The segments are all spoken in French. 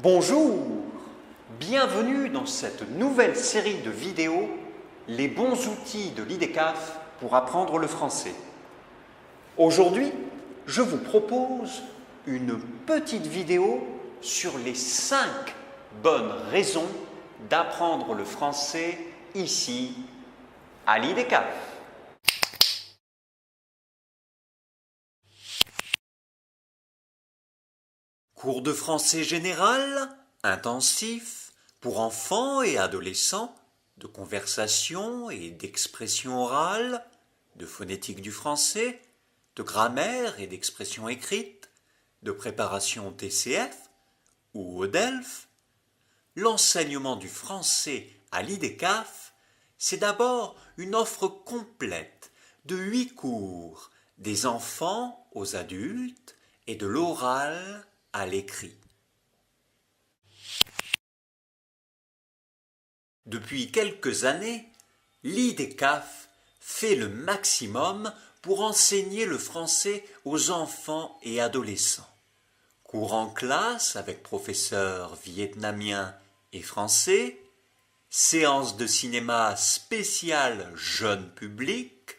Bonjour, bienvenue dans cette nouvelle série de vidéos « Les bons outils de l'IDECAF pour apprendre le français ». Aujourd'hui, je vous propose une petite vidéo sur les 5 bonnes raisons d'apprendre le français ici à l'IDECAF. Cours de français général, intensif, pour enfants et adolescents, de conversation et d'expression orale, de phonétique du français, de grammaire et d'expression écrite, de préparation TCF ou au DELF. L'enseignement du français à l'IDECAF, c'est d'abord une offre complète de 8 cours, des enfants aux adultes et de l'oral à l'écrit. Depuis quelques années, l'IDECAF fait le maximum pour enseigner le français aux enfants et adolescents. Cours en classe avec professeurs vietnamiens et français, séances de cinéma spéciales jeune public,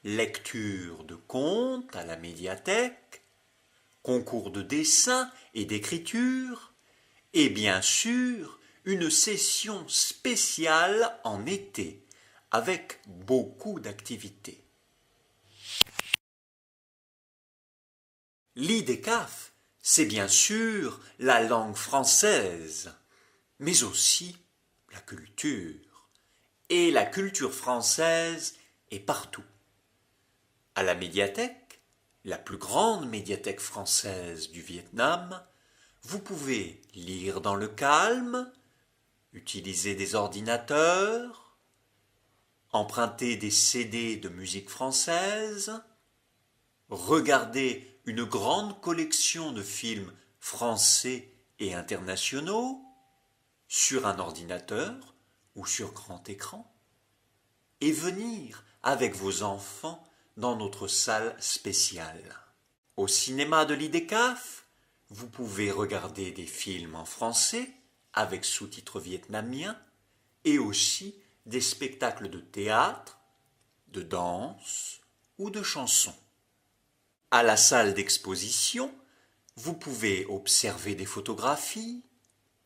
lecture de contes à la médiathèque, concours de dessin et d'écriture, et bien sûr, une session spéciale en été, avec beaucoup d'activités. L'IDECAF, c'est bien sûr la langue française, mais aussi la culture. Et la culture française est partout. À la médiathèque, la plus grande médiathèque française du Vietnam, vous pouvez lire dans le calme, utiliser des ordinateurs, emprunter des CD de musique française, regarder une grande collection de films français et internationaux sur un ordinateur ou sur grand écran, et venir avec vos enfants dans notre salle spéciale. Au cinéma de l'IDECAF, vous pouvez regarder des films en français avec sous-titres vietnamiens et aussi des spectacles de théâtre, de danse ou de chansons. À la salle d'exposition, vous pouvez observer des photographies,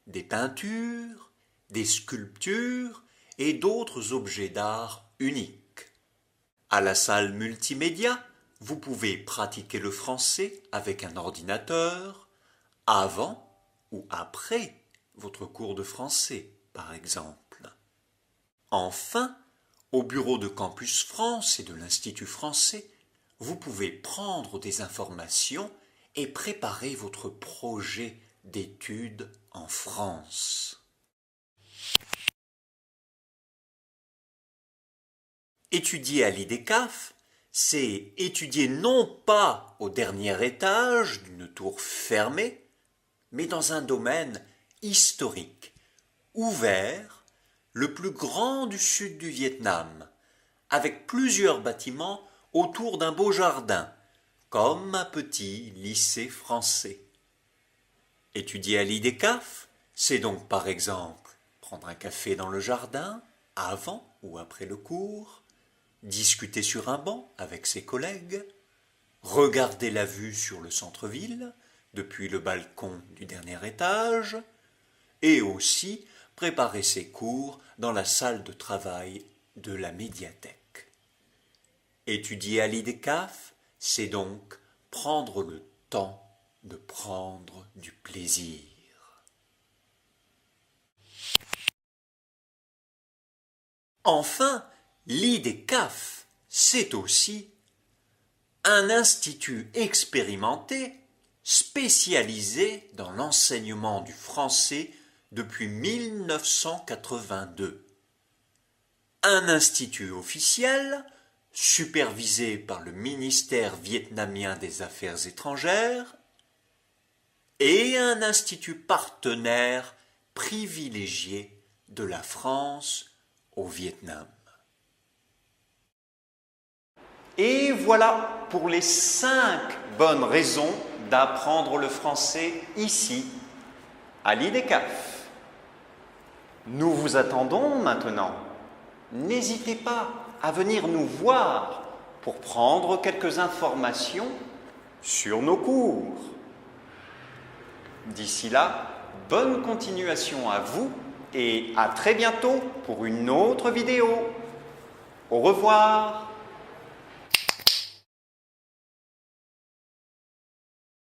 des peintures, des sculptures et d'autres objets d'art uniques. À la salle multimédia, vous pouvez pratiquer le français avec un ordinateur avant ou après votre cours de français, par exemple. Enfin, au bureau de Campus France et de l'Institut français, vous pouvez prendre des informations et préparer votre projet d'études en France. Étudier à l'IDECAF, c'est étudier non pas au dernier étage d'une tour fermée, mais dans un domaine historique, ouvert, le plus grand du sud du Vietnam, avec plusieurs bâtiments autour d'un beau jardin, comme un petit lycée français. Étudier à l'IDECAF, c'est donc par exemple prendre un café dans le jardin, avant ou après le cours, discuter sur un banc avec ses collègues, regarder la vue sur le centre-ville depuis le balcon du dernier étage, et aussi préparer ses cours dans la salle de travail de la médiathèque. Étudier à l'IDECAF, c'est donc prendre le temps de prendre du plaisir. Enfin, l'IDECAF, c'est aussi un institut expérimenté spécialisé dans l'enseignement du français depuis 1982. Un institut officiel supervisé par le ministère vietnamien des Affaires étrangères et un institut partenaire privilégié de la France au Vietnam. Et voilà pour les 5 bonnes raisons d'apprendre le français ici, à l'IDECAF. Nous vous attendons maintenant. N'hésitez pas à venir nous voir pour prendre quelques informations sur nos cours. D'ici là, bonne continuation à vous et à très bientôt pour une autre vidéo. Au revoir.